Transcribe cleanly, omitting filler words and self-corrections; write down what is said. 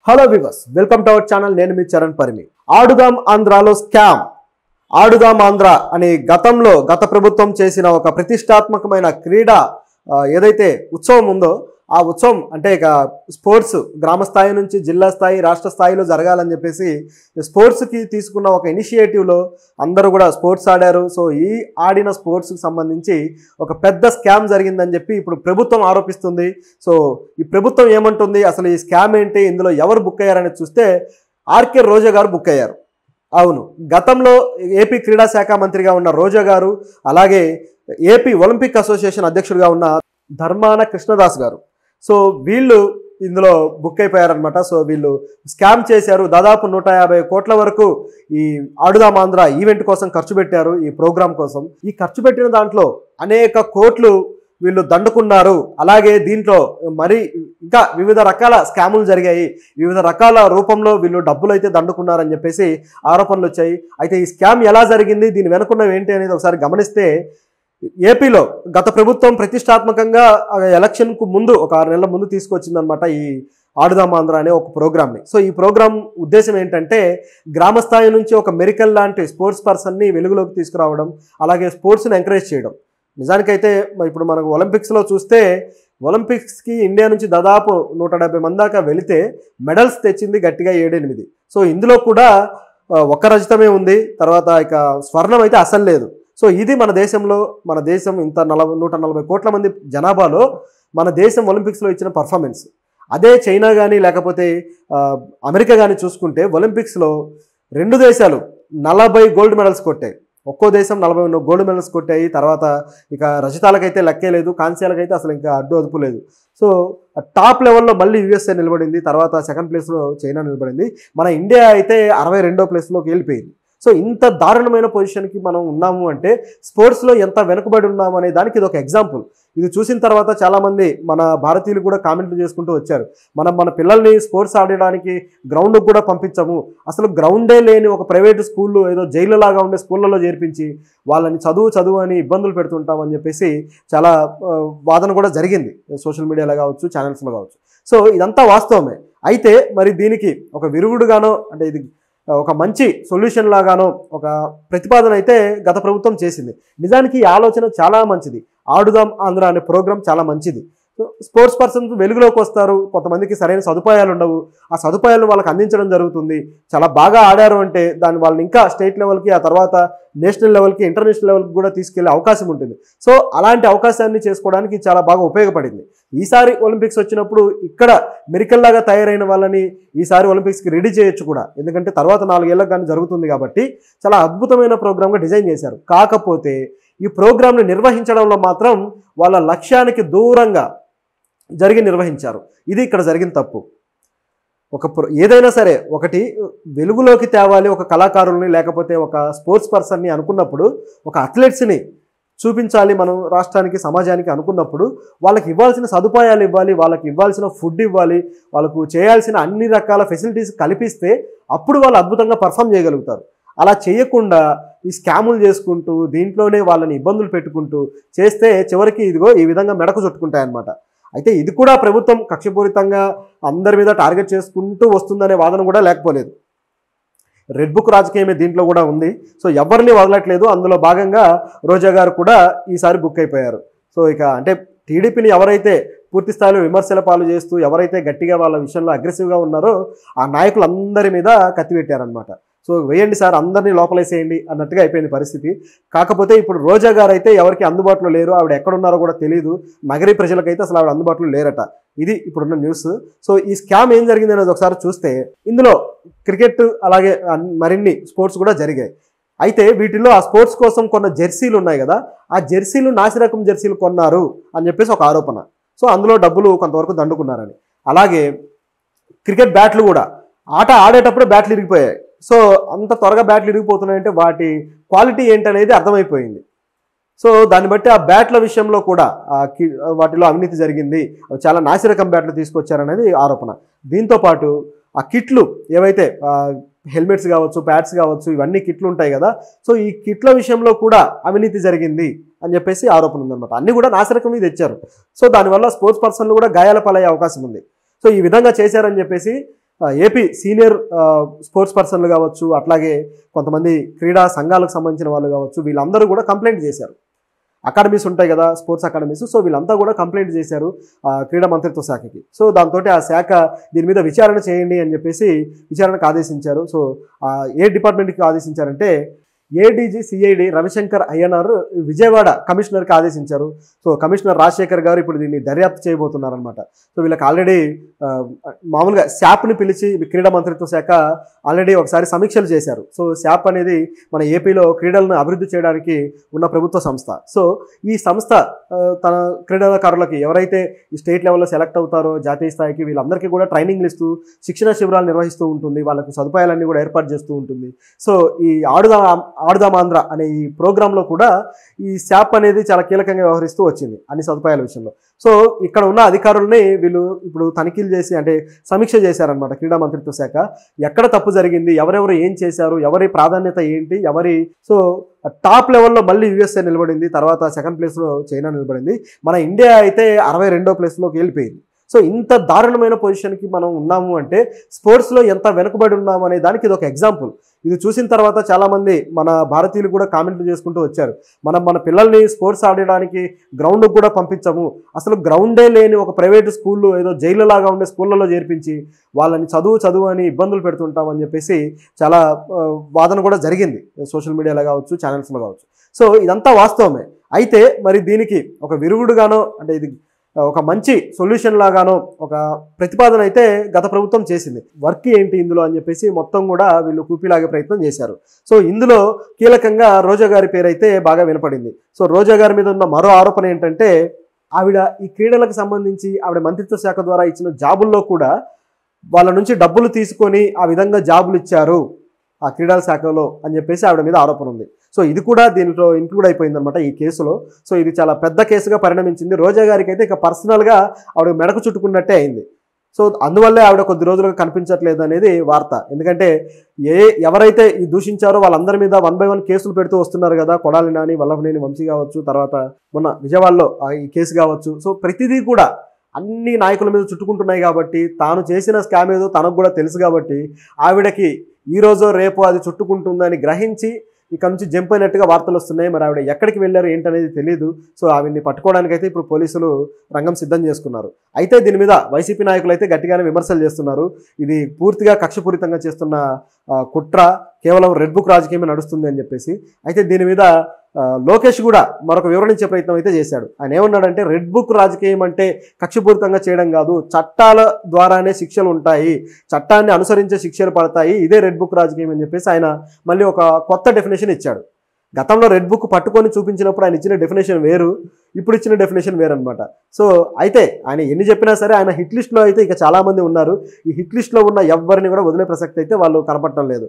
Hello viewers, welcome to our channel. నేను మీ చరణ్ పరిమి. ఆడుదాం ఆంధ్రాలో scam. ఆడుదాం ఆంధ్ర అని గత ప్రభుత్వం చేసిన ఒక ప్రతిష్టాత్మకమైన క్రీడా ఏదైతే ఉత్సవం ఉందో ఆ ఉత్సవం అంటే ఇక స్పోర్ట్స్ గ్రామ స్థాయి నుంచి జిల్లా స్థాయి రాష్ట్ర స్థాయిలో జరగాలని చెప్పేసి స్పోర్ట్స్కి తీసుకున్న ఒక ఇనిషియేటివ్లో అందరూ కూడా స్పోర్ట్స్ ఆడారు. సో ఈ ఆడిన స్పోర్ట్స్కి సంబంధించి ఒక పెద్ద స్కామ్ జరిగిందని చెప్పి ఇప్పుడు ప్రభుత్వం ఆరోపిస్తుంది. సో ఈ ప్రభుత్వం ఏమంటుంది, అసలు ఈ స్కామ్ ఏంటి, ఇందులో ఎవరు బుక్ అయ్యారనేది చూస్తే ఆర్కే రోజా గారు బుక్ అయ్యారు. అవును, గతంలో ఏపీ క్రీడా శాఖ మంత్రిగా ఉన్న రోజా గారు, అలాగే ఏపీ ఒలింపిక్ అసోసియేషన్ అధ్యక్షుడిగా ఉన్న ధర్మాన కృష్ణదాస్ గారు, సో వీళ్ళు ఇందులో బుక్ అయిపోయారనమాట. సో వీళ్ళు స్కామ్ చేశారు. దాదాపు 150 కోట్ల వరకు ఈ ఆడుదాం ఆంధ్ర ఈవెంట్ కోసం ఖర్చు పెట్టారు, ఈ ప్రోగ్రాం కోసం. ఈ ఖర్చు పెట్టిన దాంట్లో అనేక కోట్లు వీళ్ళు దండుకున్నారు. అలాగే దీంట్లో మరి ఇంకా వివిధ రకాల స్కాములు జరిగాయి, వివిధ రకాల రూపంలో వీళ్ళు డబ్బులు అయితే దండుకున్నారని చెప్పేసి ఆరోపణలు వచ్చాయి. అయితే ఈ స్కామ్ ఎలా జరిగింది, దీని వెనుకున్నవి ఏంటి అనేది ఒకసారి గమనిస్తే, ఏపీలో గత ప్రభుత్వం ప్రతిష్టాత్మకంగా ఎలక్షన్కు ముందు ఒక 6 నెలల ముందు తీసుకొచ్చిందనమాట ఈ ఆడుదాం ఆంధ్ర అనే ఒక ప్రోగ్రామ్ని. సో ఈ ప్రోగ్రాం ఉద్దేశం ఏంటంటే గ్రామ స్థాయి నుంచి ఒక మెరికల్ లాంటి స్పోర్ట్స్ పర్సన్ని వెలుగులోకి తీసుకురావడం, అలాగే స్పోర్ట్స్ని ఎంకరేజ్ చేయడం. నిజానికైతే ఇప్పుడు మనకు ఒలింపిక్స్లో చూస్తే ఒలింపిక్స్కి ఇండియా నుంచి దాదాపు 170 మంది దాకా వెళితే మెడల్స్ తెచ్చింది గట్టిగా 7-8. సో ఇందులో కూడా ఒక్క రజతమే ఉంది, తర్వాత ఇక స్వర్ణం అయితే అసలు లేదు. సో ఇది మన దేశం ఇంత 140 కోట్ల మంది జనాభాలో మన దేశం ఒలింపిక్స్లో ఇచ్చిన పర్ఫార్మెన్స్. అదే చైనా కానీ లేకపోతే అమెరికా కానీ చూసుకుంటే ఒలింపిక్స్లో 2 దేశాలు 40 గోల్డ్ మెడల్స్ కొట్టాయి. ఒక్కో దేశం 40 గోల్డ్ మెడల్స్ కొట్టాయి. తర్వాత ఇక రజతాలకైతే లెక్కే లేదు, కాంస్యాలకైతే అసలు ఇంకా అదుపు లేదు. సో టాప్ లెవెల్లో మళ్ళీ యూఎస్ఏ నిలబడింది, తర్వాత సెకండ్ ప్లేస్లో చైనా నిలబడింది. మన ఇండియా అయితే 62వ ప్లేస్లోకి వెళ్ళిపోయింది. సో ఇంత దారుణమైన పొజిషన్కి మనం ఉన్నాము అంటే స్పోర్ట్స్లో ఎంత వెనుకబడి ఉన్నాము అనే దానికి ఇది ఒక ఎగ్జాంపుల్. ఇది చూసిన తర్వాత చాలామంది మన భారతీయులు కూడా కామెంట్లు చేసుకుంటూ వచ్చారు, మన పిల్లల్ని స్పోర్ట్స్ ఆడడానికి గ్రౌండ్కి కూడా పంపించము, అసలు గ్రౌండే లేని ఒక ప్రైవేటు స్కూళ్ళు ఏదో జైలు లాగా ఉండే స్కూళ్ళలో చేర్పించి వాళ్ళని చదువు అని ఇబ్బందులు పెడుతుంటామని చెప్పేసి చాలా వాదన కూడా జరిగింది సోషల్ మీడియాలో కావచ్చు, ఛానల్స్లో కావచ్చు. సో ఇదంతా వాస్తవమే. అయితే మరి దీనికి ఒక విరుగుడుగానో అంటే ఇది ఒక మంచి సొల్యూషన్ లాగానో ఒక ప్రతిపాదన అయితే గత ప్రభుత్వం చేసింది. నిజానికి ఈ ఆలోచన చాలా మంచిది. ఆడుదాం ఆంధ్ర అనే ప్రోగ్రాం చాలా మంచిది. స్పోర్ట్స్ పర్సన్స్ వెలుగులోకి వస్తారు, కొంతమందికి సరైన సదుపాయాలు ఉండవు, ఆ సదుపాయాలను వాళ్ళకి అందించడం జరుగుతుంది. చాలా బాగా ఆడారు అంటే దాన్ని వాళ్ళని ఇంకా స్టేట్ లెవెల్కి, ఆ తర్వాత నేషనల్ లెవెల్కి, ఇంటర్నేషనల్ లెవెల్కి కూడా తీసుకెళ్లే అవకాశం ఉంటుంది. సో అలాంటి అవకాశాన్ని చేసుకోవడానికి చాలా బాగా ఉపయోగపడింది. ఈసారి ఒలింపిక్స్ వచ్చినప్పుడు ఇక్కడ మెరికల్లాగా తయారైన వాళ్ళని ఈసారి ఒలింపిక్స్కి రెడీ చేయొచ్చు కూడా, ఎందుకంటే తర్వాత 4 ఏళ్ళకి కానీ జరుగుతుంది కాబట్టి చాలా అద్భుతమైన ప్రోగ్రామ్గా డిజైన్ చేశారు. కాకపోతే ఈ ప్రోగ్రామ్ని నిర్వహించడంలో మాత్రం వాళ్ళ లక్ష్యానికి దూరంగా నిర్వహించారు. ఇది ఇక్కడ జరిగిన తప్పు. ఏదైనా సరే ఒకటి వెలుగులోకి తేవాలి, ఒక కళాకారుల్ని లేకపోతే ఒక స్పోర్ట్స్ పర్సన్ని అనుకున్నప్పుడు, ఒక అథ్లెట్స్ని చూపించాలి మనం రాష్ట్రానికి సమాజానికి అనుకున్నప్పుడు వాళ్ళకి ఇవ్వాల్సిన సదుపాయాలు ఇవ్వాలి, వాళ్ళకి ఇవ్వాల్సిన ఫుడ్ ఇవ్వాలి, వాళ్ళకు చేయాల్సిన అన్ని రకాల ఫెసిలిటీస్ కల్పిస్తే అప్పుడు వాళ్ళు అద్భుతంగా పర్ఫామ్ చేయగలుగుతారు. అలా చేయకుండా ఈ స్కాములు చేసుకుంటూ దీంట్లోనే వాళ్ళని ఇబ్బందులు పెట్టుకుంటూ చేస్తే చివరికి ఇదిగో ఈ విధంగా మెడకు చుట్టుకుంటాయన్నమాట. అయితే ఇది కూడా ప్రభుత్వం కక్షపూరితంగా అందరి మీద టార్గెట్ చేసుకుంటూ వస్తుందనే వాదన కూడా లేకపోలేదు. రెడ్ బుక్ రాజకీయమే దీంట్లో కూడా ఉంది. సో ఎవరిని వదలట్లేదు. అందులో భాగంగా రోజా గారు కూడా ఈసారి బుక్ అయిపోయారు. సో ఇక అంటే టీడీపీని ఎవరైతే పూర్తి స్థాయిలో విమర్శల పాలు చేస్తూ ఎవరైతే గట్టిగా వాళ్ళ విషయంలో అగ్రెసివ్గా ఉన్నారో ఆ నాయకులందరి మీద కత్తిపెట్టారనమాట. సో వేయండి సార్, అందరినీ లోపలేసేయండి అన్నట్టుగా అయిపోయింది పరిస్థితి. కాకపోతే ఇప్పుడు రోజా గారు అయితే ఎవరికి అందుబాటులో లేరు, ఆవిడ ఎక్కడున్నారో కూడా తెలియదు. నగరీ ప్రజలకైతే అసలు ఆవిడ అందుబాటులో లేరట. ఇది ఇప్పుడున్న న్యూస్. సో ఈ స్కామ్ ఏం జరిగింది అనేది ఒకసారి చూస్తే ఇందులో క్రికెట్ అలాగే మరిన్ని స్పోర్ట్స్ కూడా జరిగాయి. అయితే వీటిల్లో ఆ స్పోర్ట్స్ కోసం కొన్న జెర్సీలు ఉన్నాయి కదా, ఆ జెర్సీలు నాసిరకం జెర్సీలు కొన్నారు అని చెప్పేసి ఒక ఆరోపణ. సో అందులో డబ్బులు కొంతవరకు దండుకున్నారని. అలాగే క్రికెట్ బ్యాట్లు కూడా ఆట ఆడేటప్పుడే బ్యాట్లు ఇరిగిపోయాయి. సో అంత త్వరగా బ్యాట్లు ఇరిగిపోతున్నాయంటే వాటి క్వాలిటీ ఏంటనేది అర్థమైపోయింది. సో దాన్ని బట్టి ఆ బ్యాట్ల విషయంలో కూడా వాటిలో అవినీతి జరిగింది, చాలా నాసిరకం బ్యాట్లు తీసుకొచ్చారనేది ఆరోపణ. దీంతోపాటు ఆ కిట్లు ఏవైతే హెల్మెట్స్ కావచ్చు, ప్యాడ్స్ కావచ్చు, ఇవన్నీ కిట్లు ఉంటాయి కదా, సో ఈ కిట్ల విషయంలో కూడా అవినీతి జరిగింది అని చెప్పేసి ఆరోపణ ఉందన్నమాట. అన్నీ కూడా నాసిరకం మీద తెచ్చారు. సో దానివల్ల స్పోర్ట్స్ పర్సన్లు కూడా గాయాల పాలయ్యే అవకాశం ఉంది. సో ఈ విధంగా చేశారని చెప్పేసి ఏపీ సీనియర్ స్పోర్ట్స్ పర్సన్లు కావచ్చు, అట్లాగే కొంతమంది క్రీడా సంఘాలకు సంబంధించిన వాళ్ళు కావచ్చు, వీళ్ళందరూ కూడా కంప్లైంట్ చేశారు. అకాడమీస్ ఉంటాయి కదా, స్పోర్ట్స్ అకాడమీస్. సో వీళ్ళంతా కూడా కంప్లైంట్ చేశారు క్రీడా మంత్రిత్వ శాఖకి. సో దాంతో ఆ శాఖ దీని మీద విచారణ చేయండి అని చెప్పేసి విచారణకు ఆదేశించారు. సో ఏ డిపార్ట్మెంట్కి ఆదేశించారంటే ఏడీజీ సిఐడి రవిశంకర్ అయ్యనార్ విజయవాడ కమిషనర్కి ఆదేశించారు. సో కమిషనర్ రాజశేఖర్ గారు ఇప్పుడు దీన్ని దర్యాప్తు చేయబోతున్నారనమాట. సో వీళ్ళకి ఆల్రెడీ మామూలుగా శాప్ని పిలిచి క్రీడా మంత్రిత్వ శాఖ ఆల్రెడీ ఒకసారి సమీక్షలు చేశారు. సో శాప్ అనేది మన ఏపీలో క్రీడలను అభివృద్ధి చేయడానికి ఉన్న ప్రభుత్వ సంస్థ. సో ఈ సంస్థ తన క్రీడాకారులకి ఎవరైతే ఈ స్టేట్ లెవెల్లో సెలెక్ట్ అవుతారో జాతీయ స్థాయికి, వీళ్ళందరికీ కూడా ట్రైనింగ్లు ఇస్తూ శిక్షణ శిబిరాలు నిర్వహిస్తూ ఉంటుంది. వాళ్ళకు సదుపాయాలన్నీ కూడా ఏర్పాటు చేస్తూ ఉంటుంది. సో ఈ ఆడుదాం ఆంధ్ర అనే ఈ ప్రోగ్రాంలో కూడా ఈ శాప్ అనేది చాలా కీలకంగా వ్యవహరిస్తూ వచ్చింది అన్ని సదుపాయాల విషయంలో. సో ఇక్కడ ఉన్న అధికారుల్ని వీళ్ళు ఇప్పుడు తనిఖీలు చేసి అంటే సమీక్ష చేశారనమాట క్రీడా మంత్రిత్వ శాఖ. ఎక్కడ తప్పు జరిగింది, ఎవరెవరు ఏం చేశారు, ఎవరి ప్రాధాన్యత ఏంటి, సో టాప్ లెవెల్లో మళ్ళీ యూఎస్ఏ నిలబడింది, తర్వాత సెకండ్ ప్లేస్లో చైనా నిలబడింది. మన ఇండియా అయితే 62వ ప్లేస్లోకి వెళ్ళిపోయింది. సో ఇంత దారుణమైన పొజిషన్కి మనం ఉన్నాము అంటే స్పోర్ట్స్లో ఎంత వెనుకబడి ఉన్నాము అనే దానికి ఇది ఒక ఎగ్జాంపుల్. ఇది చూసిన తర్వాత చాలామంది మన భారతీయులు కూడా కామెంట్లు చేసుకుంటూ వచ్చారు, మన పిల్లల్ని స్పోర్ట్స్ ఆడడానికి గ్రౌండ్కి కూడా పంపించము, అసలు గ్రౌండే లేని ఒక ప్రైవేటు స్కూళ్ళు ఏదో జైలు లాగా ఉండే స్కూళ్ళలో చేర్పించి వాళ్ళని చదువు అని ఇబ్బందులు పెడుతుంటాం అని చెప్పేసి చాలా వాదన కూడా జరిగింది సోషల్ మీడియాలో కావచ్చు, ఛానల్స్లో కావచ్చు. సో ఇదంతా వాస్తవమే. అయితే మరి దీనికి ఒక విరుగుడుగానో అంటే ఇది ఒక మంచి సొల్యూషన్ లాగానో ఒక ప్రతిపాదన అయితే గత ప్రభుత్వం చేసింది. వర్క్ ఏంటి ఇందులో అని చెప్పేసి మొత్తం కూడా వీళ్ళు కూపిలాగే ప్రయత్నం చేశారు. సో ఇందులో కీలకంగా రోజా గారి పేరు అయితే బాగా వినపడింది. సో రోజా గారి మీద ఉన్న మరో ఆరోపణ ఏంటంటే ఆవిడ ఈ క్రీడలకు సంబంధించి ఆవిడ మంత్రిత్వ శాఖ ద్వారా ఇచ్చిన జాబుల్లో కూడా వాళ్ళ నుంచి డబ్బులు తీసుకొని ఆ విధంగా జాబులు ఇచ్చారు ఆ క్రీడల శాఖలో అని చెప్పేసి ఆవిడ మీద ఆరోపణ ఉంది. సో ఇది కూడా దీంట్లో ఇంక్లూడ్ అయిపోయిందనమాట ఈ కేసులో. సో ఇది చాలా పెద్ద కేసుగా పరిణమించింది. రోజా గారికి అయితే ఇక పర్సనల్గా ఆవిడ మెడకు చుట్టుకున్నట్టే అయింది. సో అందువల్లే ఆవిడ కొద్ది రోజులుగా కనిపించట్లేదు అనేది వార్త. ఎందుకంటే ఎవరైతే ఈ దూషించారో వాళ్ళందరి మీద 1 by 1 కేసులు పెడుతూ వస్తున్నారు కదా, కొడాలి నాని, వల్లభనేని వంశీ కావచ్చు, తర్వాత మొన్న విజయవాడలో ఈ కేసు కావచ్చు. సో ప్రతిదీ కూడా అన్ని నాయకుల మీద చుట్టుకుంటున్నాయి కాబట్టి తాను చేసిన స్కామ్ ఏదో తనకు కూడా తెలుసు కాబట్టి ఆవిడకి ఈ రోజో రేపో అది చుట్టుకుంటుందని గ్రహించి ఇక్కడ నుంచి జంప్ అయినట్టుగా వార్తలు వస్తున్నాయి. మరి ఆవిడ ఎక్కడికి వెళ్ళారు ఏంటనేది తెలియదు. సో ఆవిడ్ని పట్టుకోవడానికైతే ఇప్పుడు పోలీసులు రంగం సిద్ధం చేసుకున్నారు. అయితే దీని మీద వైసీపీ నాయకులు అయితే గట్టిగానే విమర్శలు చేస్తున్నారు. ఇది పూర్తిగా కక్షపూరితంగా చేస్తున్న కుట్ర, కేవలం రెడ్ బుక్ రాజకీయమే నడుస్తుంది అని చెప్పేసి. అయితే దీని మీద లోకేష్ కూడా మరొక వివరణ ఇచ్చే ప్రయత్నం అయితే చేశాడు. ఆయన ఏమన్నాడంటే రెడ్ బుక్ రాజకీయం అంటే కక్షపూరితంగా చేయడం కాదు, చట్టాల ద్వారానే శిక్షలు ఉంటాయి, చట్టాన్ని అనుసరించే శిక్షలు పడతాయి, ఇదే రెడ్ బుక్ రాజకీయం అని చెప్పేసి ఆయన మళ్ళీ ఒక కొత్త డెఫినేషన్ ఇచ్చాడు. గతంలో రెడ్ బుక్ పట్టుకొని చూపించినప్పుడు ఆయన ఇచ్చిన డెఫినేషన్ వేరు, ఇప్పుడు ఇచ్చిన డెఫినేషన్ వేరు అనమాట. సో అయితే ఆయన ఎన్ని చెప్పినా సరే ఆయన హిట్ లిస్ట్లో అయితే ఇక చాలామంది ఉన్నారు. ఈ హిట్ లిస్ట్లో ఉన్న ఎవరిని కూడా వదిలే ప్రసక్తి అయితే వాళ్ళు కనపడటం లేదు.